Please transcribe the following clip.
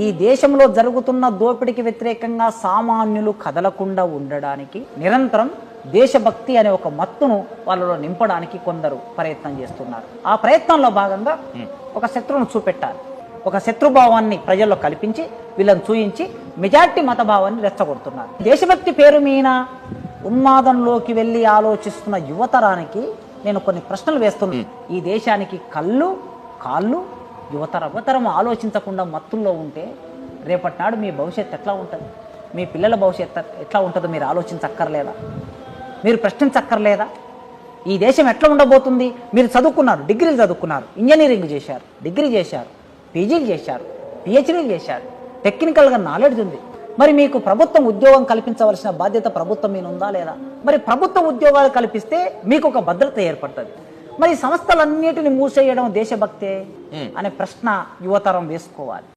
ఈ దేశంలో జరుగుతున్న దోపిడీకి వ్యతిరేకంగా సామాన్యులు కదలకుండా ఉండడానికి నిరంతరం దేశభక్తి అనే ఒక మత్తును వాళ్ళలో నింపడానికి కొందరు ప్రయత్నం చేస్తున్నారు. ఆ ప్రయత్నంలో భాగంగా ఒక శత్రువును చూపెట్టాలి, ఒక శత్రుభావాన్ని ప్రజల్లో కల్పించి వీళ్ళని చూయించి మెజార్టీ మతభావాన్ని రెచ్చగొడుతున్నారు. దేశభక్తి పేరు మీద ఉన్మాదంలోకి వెళ్ళి ఆలోచిస్తున్న యువతరానికి నేను కొన్ని ప్రశ్నలు వేస్తున్నాను. ఈ దేశానికి కళ్ళు కాళ్ళు యువతరం ఆలోచించకుండా మత్తుల్లో ఉంటే రేపటి నాడు మీ భవిష్యత్తు ఎట్లా ఉంటుంది, మీ పిల్లల భవిష్యత్తు ఎట్లా ఉంటుందో మీరు ఆలోచించక్కర్లేదా? మీరు ప్రశ్నించక్కర్లేదా? ఈ దేశం ఎట్లా ఉండబోతుంది? మీరు చదువుకున్నారు, డిగ్రీలు చదువుకున్నారు, ఇంజనీరింగ్ చేశారు, డిగ్రీ చేశారు, పీజీలు చేశారు, పిహెచ్డీలు చేశారు, టెక్నికల్గా నాలెడ్జ్ ఉంది. మరి మీకు ప్రభుత్వం ఉద్యోగం కల్పించవలసిన బాధ్యత ప్రభుత్వం మీద ఉందా లేదా? మరి ప్రభుత్వ ఉద్యోగాలు కల్పిస్తే మీకు ఒక భద్రత ఏర్పడుతుంది. మరి సంస్థలన్నిటిని మూసేయడం దేశభక్తే అనే ప్రశ్న యువతరం వేసుకోవాలి.